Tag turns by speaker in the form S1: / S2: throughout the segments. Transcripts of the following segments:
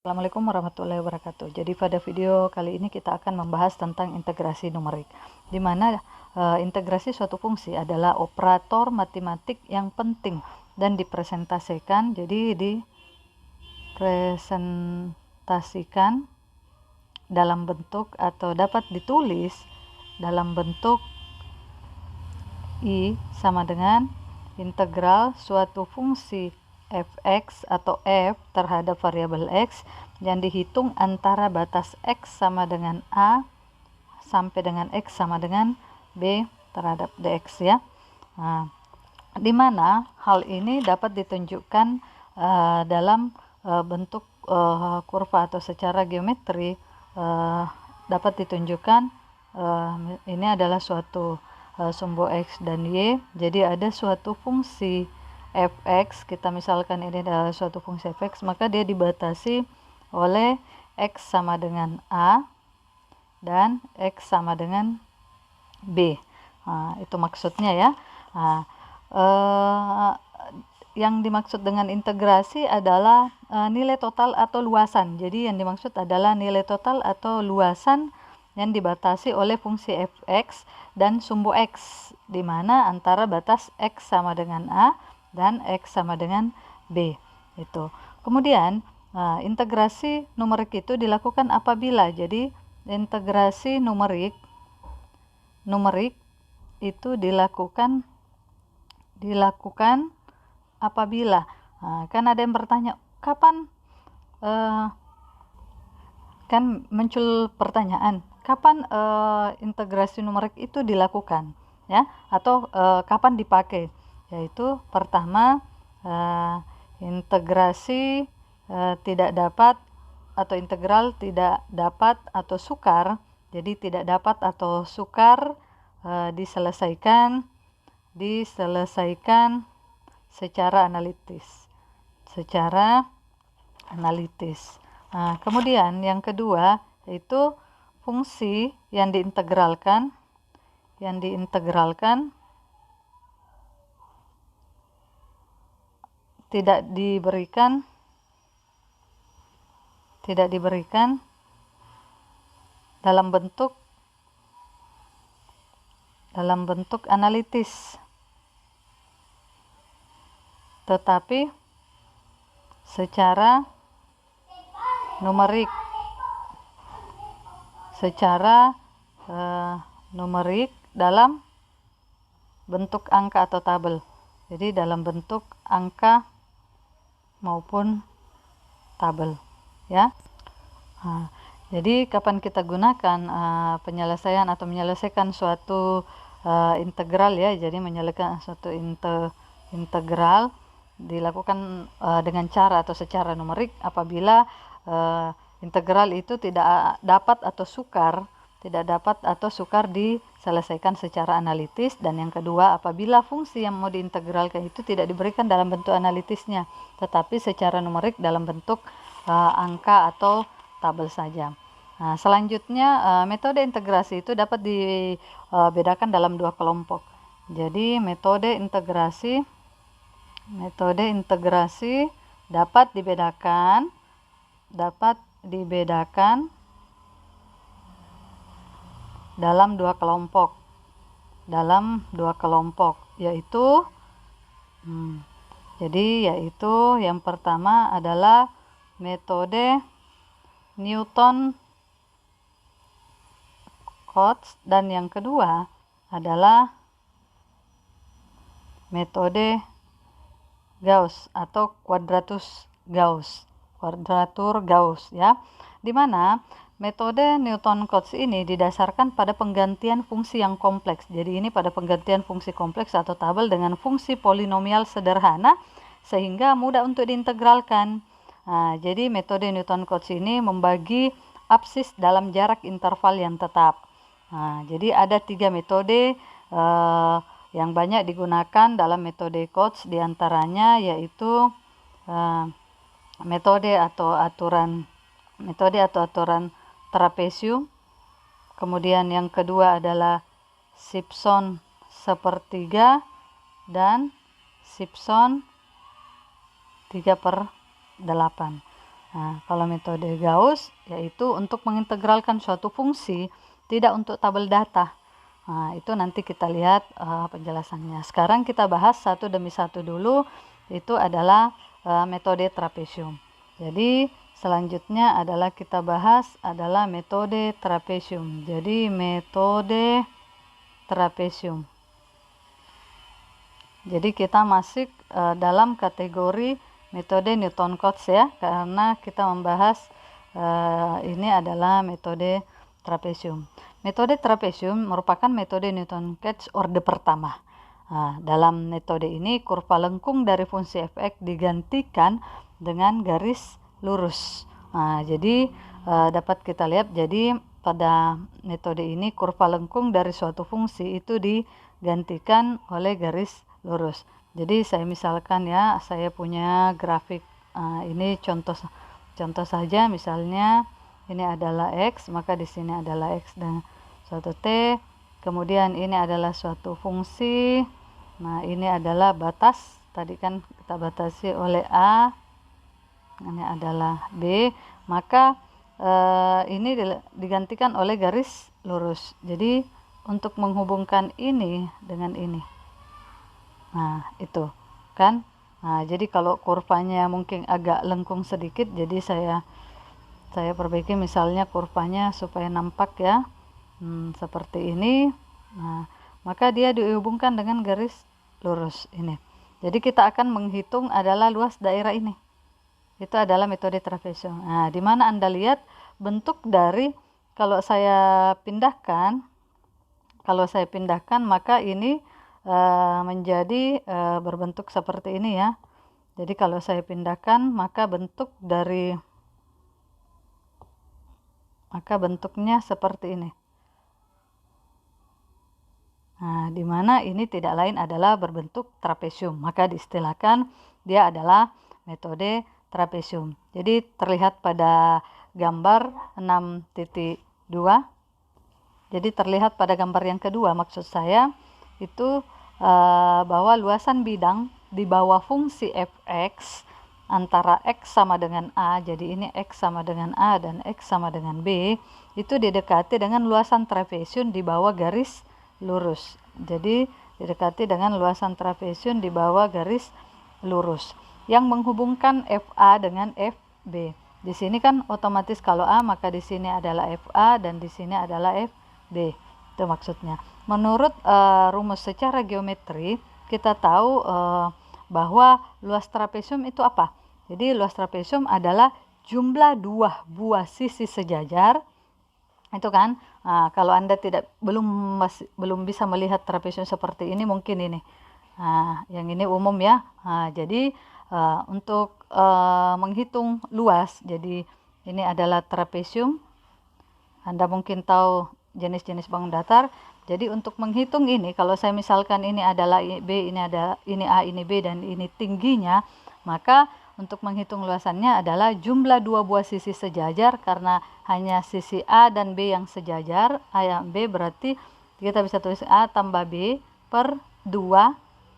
S1: Assalamualaikum warahmatullahi wabarakatuh. Jadi pada video kali ini kita akan membahas tentang integrasi numerik, di mana integrasi suatu fungsi adalah operator matematik yang penting dan dipresentasikan. Jadi dipresentasikan dalam bentuk atau dapat ditulis dalam bentuk I sama dengan integral suatu fungsi fx atau f terhadap variabel x yang dihitung antara batas x sama dengan a sampai dengan x sama dengan b terhadap dx ya. Nah, di mana hal ini dapat ditunjukkan dalam bentuk kurva atau secara geometri dapat ditunjukkan ini adalah suatu sumbu x dan y. Jadi ada suatu fungsi fx, kita misalkan ini adalah suatu fungsi fx, maka dia dibatasi oleh x sama dengan a dan x sama dengan b. Nah, itu maksudnya ya. Nah, yang dimaksud dengan integrasi adalah nilai total atau luasan. Jadi yang dimaksud adalah nilai total atau luasan yang dibatasi oleh fungsi fx dan sumbu x, di mana antara batas x sama dengan a dan x sama dengan b. Itu. Kemudian integrasi numerik itu dilakukan apabila, jadi integrasi numerik itu dilakukan apabila kan ada yang bertanya kapan, kan muncul pertanyaan kapan integrasi numerik itu dilakukan ya, atau kapan dipakai. Yaitu pertama, integrasi tidak dapat atau integral tidak dapat atau sukar. Jadi tidak dapat atau sukar diselesaikan secara analitis. Kemudian yang kedua yaitu fungsi yang diintegralkan tidak diberikan dalam bentuk analitis, tetapi secara numerik dalam bentuk angka atau tabel. Jadi dalam bentuk angka maupun tabel ya. Jadi kapan kita gunakan penyelesaian atau menyelesaikan suatu integral ya. Jadi menyelesaikan suatu integral dilakukan dengan cara atau secara numerik apabila integral itu tidak dapat atau sukar diselesaikan secara analitis. Dan yang kedua, apabila fungsi yang mau diintegralkan itu tidak diberikan dalam bentuk analitisnya, tetapi secara numerik dalam bentuk angka atau tabel saja. Nah, selanjutnya metode integrasi itu dapat dibedakan dalam dua kelompok. Jadi metode integrasi dapat dibedakan dalam dua kelompok yaitu yang pertama adalah metode Newton-Cotes dan yang kedua adalah metode Gauss atau kuadratur Gauss ya, di mana metode Newton-Cotes ini didasarkan pada penggantian fungsi yang kompleks. Jadi ini pada penggantian fungsi kompleks atau tabel dengan fungsi polinomial sederhana sehingga mudah untuk diintegralkan. Jadi metode Newton-Cotes ini membagi absis dalam jarak interval yang tetap. Jadi ada 3 metode yang banyak digunakan dalam metode Cotes, diantaranya yaitu metode atau aturan trapesium. Kemudian yang kedua adalah Simpson sepertiga dan Simpson 3/8. Nah, kalau metode Gauss yaitu untuk mengintegralkan suatu fungsi, tidak untuk tabel data. Nah, itu nanti kita lihat penjelasannya. Sekarang kita bahas satu demi satu dulu, itu adalah metode trapesium. Jadi selanjutnya adalah kita bahas adalah metode trapesium. Jadi metode trapesium. Jadi kita masuk dalam kategori metode Newton-Cotes ya, karena kita membahas ini adalah metode trapesium. Metode trapesium merupakan metode Newton-Cotes orde pertama. Nah, dalam metode ini kurva lengkung dari fungsi fx digantikan dengan garis lurus. Nah, jadi dapat kita lihat, jadi pada metode ini kurva lengkung dari suatu fungsi itu digantikan oleh garis lurus. Jadi saya misalkan ya, saya punya grafik ini contoh saja, misalnya ini adalah x, maka di sini adalah x dan suatu t. Kemudian ini adalah suatu fungsi. Nah, ini adalah batas. Tadi kan kita batasi oleh a. Ini adalah b. Maka ini digantikan oleh garis lurus. Jadi untuk menghubungkan ini dengan ini. Nah, itu kan. Nah, jadi kalau kurvanya mungkin agak lengkung sedikit, jadi saya perbaiki misalnya kurvanya supaya nampak ya. Seperti ini. Nah, maka dia dihubungkan dengan garis lurus ini. Jadi kita akan menghitung adalah luas daerah ini. Itu adalah metode trapesium. Nah, di mana Anda lihat bentuk dari kalau saya pindahkan maka ini menjadi berbentuk seperti ini ya. Jadi kalau saya pindahkan maka bentuknya seperti ini. Nah, di mana ini tidak lain adalah berbentuk trapesium, maka diistilahkan dia adalah metode trapesium. Jadi terlihat pada gambar 6.2. Jadi terlihat pada gambar yang kedua, maksud saya itu bahwa luasan bidang di bawah fungsi fx antara x sama dengan a, jadi ini x sama dengan a dan x sama dengan b, itu didekati dengan luasan trapesium di bawah garis lurus. Jadi didekati dengan luasan trapesium di bawah garis lurus yang menghubungkan FA dengan FB. Di sini kan otomatis kalau A maka di sini adalah FA dan di sini adalah FB. Itu maksudnya. Menurut rumus secara geometri kita tahu bahwa luas trapesium itu apa? Jadi luas trapesium adalah jumlah dua buah sisi sejajar. Itu kan. Nah, kalau Anda belum bisa melihat trapesium seperti ini, mungkin ini. Nah, yang ini umum ya. Nah, jadi untuk menghitung luas, jadi ini adalah trapesium. Anda mungkin tahu jenis-jenis bangun datar. Jadi untuk menghitung ini, kalau saya misalkan ini adalah B, ini A, ini B, dan ini tingginya, maka untuk menghitung luasannya adalah jumlah dua buah sisi sejajar, karena hanya sisi A dan B yang sejajar. A yang B berarti kita bisa tulis A tambah B per 2.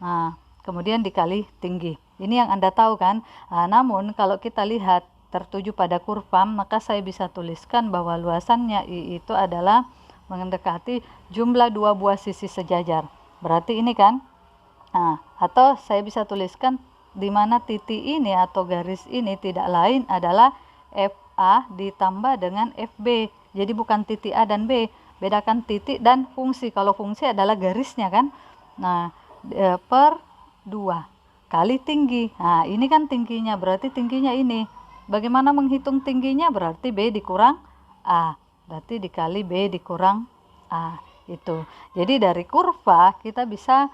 S1: Nah, kemudian dikali tinggi. Ini yang Anda tahu kan. Nah, namun kalau kita lihat tertuju pada kurva, maka saya bisa tuliskan bahwa luasannya I itu adalah mendekati jumlah dua buah sisi sejajar. Berarti ini kan. Nah, atau saya bisa tuliskan di mana titik ini atau garis ini tidak lain adalah FA ditambah dengan FB. Jadi bukan titik A dan B. Bedakan titik dan fungsi. Kalau fungsi adalah garisnya kan. Nah, per 2 kali tinggi. Nah, ini kan tingginya, berarti tingginya ini. Bagaimana menghitung tingginya? Berarti B dikurang A. Berarti dikali B dikurang A. Itu. Jadi dari kurva kita bisa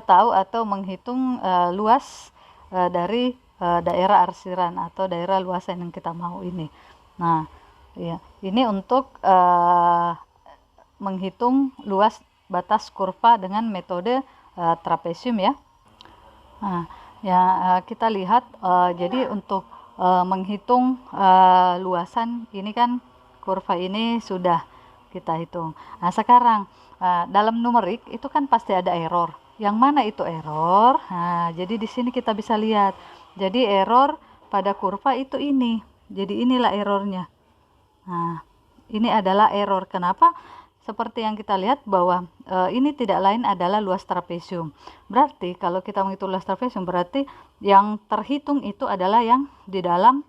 S1: tahu atau menghitung luas dari daerah arsiran atau daerah luasan yang kita mau ini. Nah, ya, ini untuk menghitung luas batas kurva dengan metode trapesium ya. Nah, ya kita lihat jadi untuk menghitung luasan ini kan kurva ini sudah kita hitung. Nah, sekarang dalam numerik itu kan pasti ada error. Yang mana itu error? Nah, jadi di sini kita bisa lihat Jadi error pada kurva itu ini. Jadi inilah errornya. Nah, ini adalah error. Kenapa? Seperti yang kita lihat bahwa ini tidak lain adalah luas trapesium. Berarti kalau kita menghitung luas trapesium, berarti yang terhitung itu adalah yang di dalam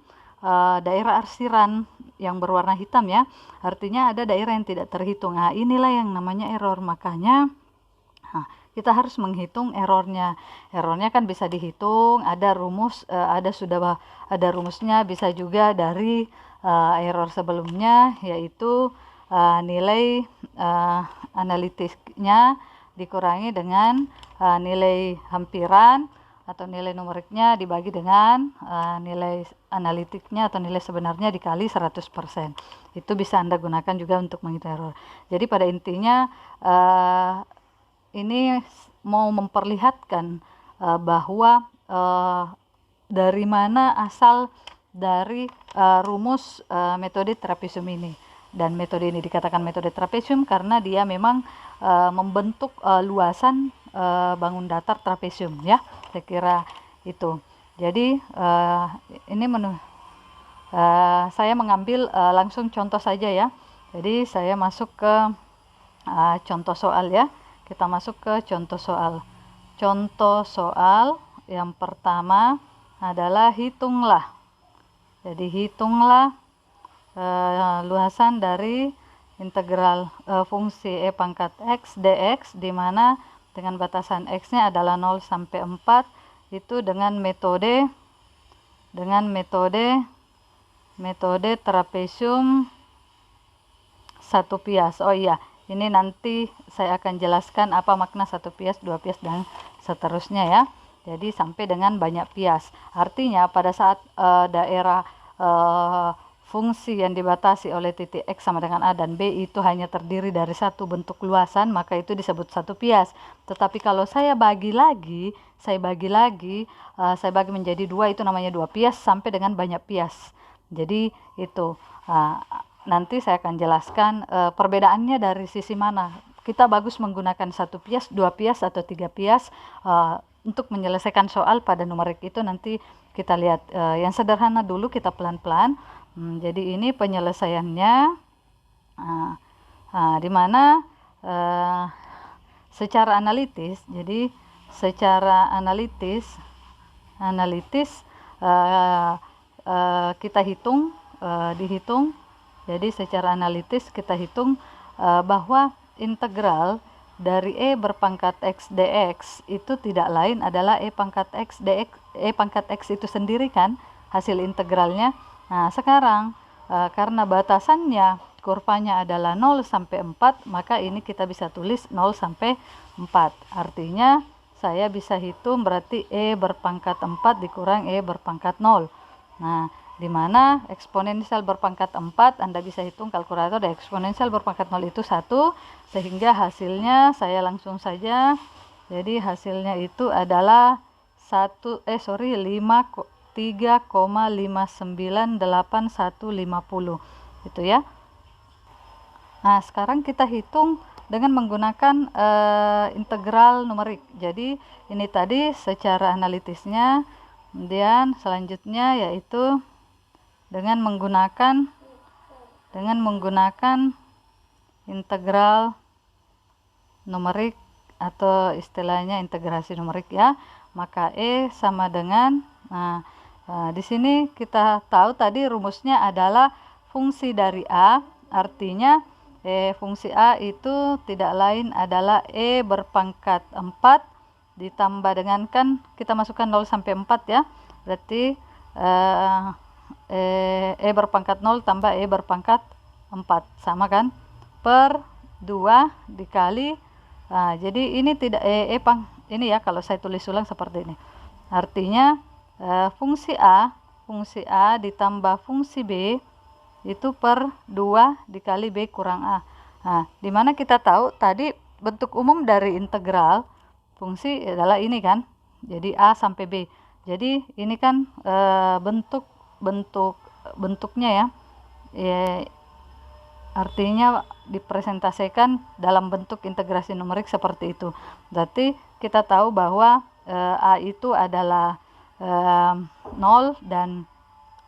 S1: daerah arsiran yang berwarna hitam ya. Artinya ada daerah yang tidak terhitung. Nah, inilah yang namanya error. Makanya kita harus menghitung errornya. Errornya kan bisa dihitung, ada rumus, ada rumusnya, bisa juga dari error sebelumnya, yaitu nilai analitiknya dikurangi dengan nilai hampiran atau nilai numeriknya dibagi dengan nilai analitiknya atau nilai sebenarnya dikali 100%. Itu bisa Anda gunakan juga untuk menghitung error. Jadi pada intinya ini mau memperlihatkan bahwa dari mana asal dari rumus metode trapesium ini. Dan metode ini dikatakan metode trapesium karena dia memang membentuk luasan bangun datar trapesium ya. Saya kira itu. Jadi ini saya mengambil langsung contoh saja ya. Jadi saya masuk ke contoh soal ya. Kita masuk ke contoh soal. Contoh soal yang pertama adalah hitunglah. Jadi hitunglah luasan dari integral fungsi e pangkat x dx, di mana dengan batasan x-nya adalah 0 sampai 4, itu dengan metode trapesium satu pias. Oh iya, ini nanti saya akan jelaskan apa makna satu pias, dua pias, dan seterusnya ya. Jadi sampai dengan banyak pias. Artinya pada saat daerah fungsi yang dibatasi oleh titik X sama dengan A dan B itu hanya terdiri dari satu bentuk luasan, maka itu disebut satu pias. Tetapi kalau saya bagi menjadi dua, itu namanya dua pias sampai dengan banyak pias. Jadi itu nanti saya akan jelaskan perbedaannya dari sisi mana. Kita bagus menggunakan satu pias, dua pias, atau tiga pias untuk menyelesaikan soal pada numerik itu. Nanti kita lihat yang sederhana dulu, kita pelan-pelan. Jadi ini penyelesaiannya di mana secara analitis. Jadi secara analitis kita dihitung. Jadi secara analitis kita hitung bahwa integral dari e berpangkat x dx itu tidak lain adalah e pangkat x dx. E pangkat x itu sendiri kan hasil integralnya. Nah, sekarang karena batasannya kurvanya adalah 0 sampai 4, maka ini kita bisa tulis 0 sampai 4. Artinya saya bisa hitung berarti e berpangkat 4 dikurang e berpangkat 0. Nah, di mana eksponensial berpangkat 4 Anda bisa hitung kalkulator, dan eksponensial berpangkat 0 itu 1, sehingga hasilnya saya langsung saja. Jadi hasilnya itu adalah 3,598150 itu ya. Nah, sekarang kita hitung dengan menggunakan integral numerik. Jadi ini tadi secara analitisnya. Kemudian selanjutnya yaitu dengan menggunakan integral numerik atau istilahnya integrasi numerik ya. Maka E sama dengan di sini kita tahu tadi rumusnya adalah fungsi dari A, artinya fungsi A itu tidak lain adalah E berpangkat 4 ditambah dengan, kan kita masukkan 0 sampai 4 ya. Berarti E berpangkat 0 tambah E berpangkat 4 sama kan, per 2 dikali. Jadi ini tidak ini ya, kalau saya tulis ulang seperti ini. Artinya fungsi A ditambah fungsi B itu per 2 dikali B kurang A. Nah, dimana kita tahu tadi bentuk umum dari integral fungsi adalah ini kan. Jadi A sampai B. Jadi ini kan bentuknya ya. Artinya dipresentasikan dalam bentuk integrasi numerik seperti itu. Berarti kita tahu bahwa A itu adalah 0 dan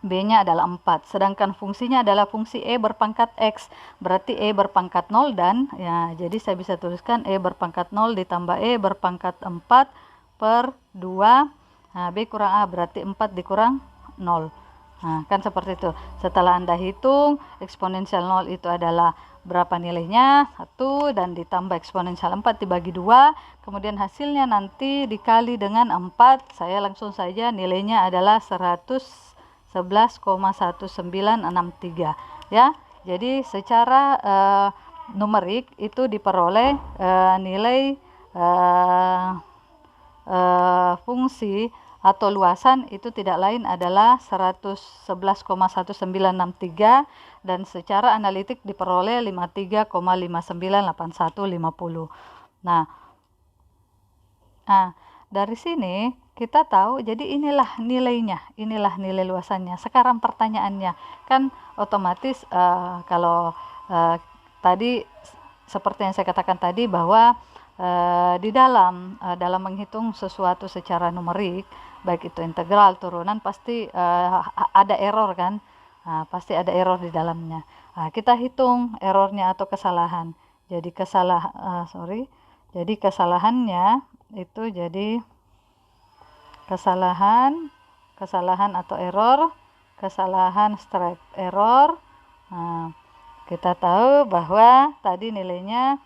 S1: B-nya adalah 4. Sedangkan fungsinya adalah fungsi E berpangkat X. Berarti E berpangkat 0 dan, ya, jadi saya bisa tuliskan E berpangkat 0 ditambah E berpangkat 4 per 2. Nah, B kurang A berarti 4 dikurang 0. Nah, kan seperti itu. Setelah Anda hitung, eksponensial 0 itu adalah berapa nilainya? 1, dan ditambah eksponensial 4 dibagi 2. Kemudian hasilnya nanti dikali dengan 4. Saya langsung saja nilainya adalah 11,1963 ya. Jadi secara numerik itu diperoleh nilai fungsi atau luasan itu tidak lain adalah 111,1963 dan secara analitik diperoleh 53,598150. Nah, dari sini kita tahu, jadi inilah nilainya, inilah nilai luasannya. Sekarang pertanyaannya, kan otomatis kalau tadi seperti yang saya katakan tadi bahwa di dalam menghitung sesuatu secara numerik, baik itu integral, turunan, pasti ada error kan? Pasti ada error di dalamnya. Kita hitung errornya atau kesalahan. Jadi jadi kesalahannya itu jadi kesalahan atau error, kesalahan strike error. Kita tahu bahwa tadi nilainya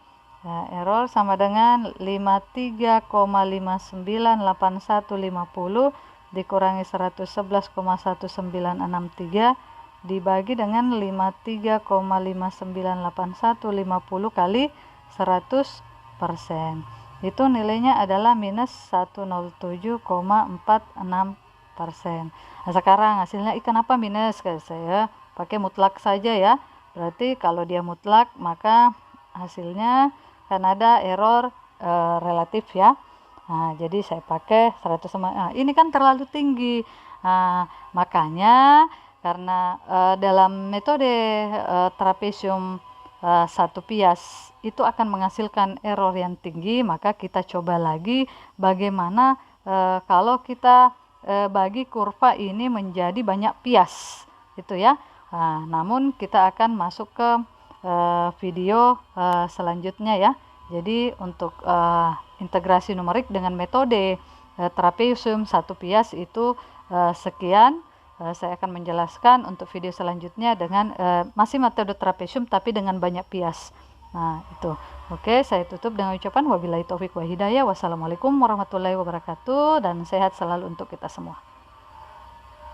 S1: error sama dengan 53,598150 dikurangi 111,1963 dibagi dengan 53,598150 kali 100%. Itu nilainya adalah minus 107,46%. Nah, sekarang hasilnya kenapa minus? Saya pakai mutlak saja ya. Berarti kalau dia mutlak maka hasilnya kan ada error relatif ya. Nah, jadi saya pakai 100. Ini kan terlalu tinggi. Makanya karena dalam metode trapesium satu pias itu akan menghasilkan error yang tinggi, maka kita coba lagi bagaimana kalau kita bagi kurva ini menjadi banyak pias itu ya. Namun kita akan masuk ke video selanjutnya ya. Jadi untuk integrasi numerik dengan metode trapesium satu pias itu sekian. Saya akan menjelaskan untuk video selanjutnya dengan masih metode trapesium tapi dengan banyak pias. Nah, itu. Oke, saya tutup dengan ucapan wabillahi taufik wa hidayah. Wassalamualaikum warahmatullahi wabarakatuh dan sehat selalu untuk kita semua.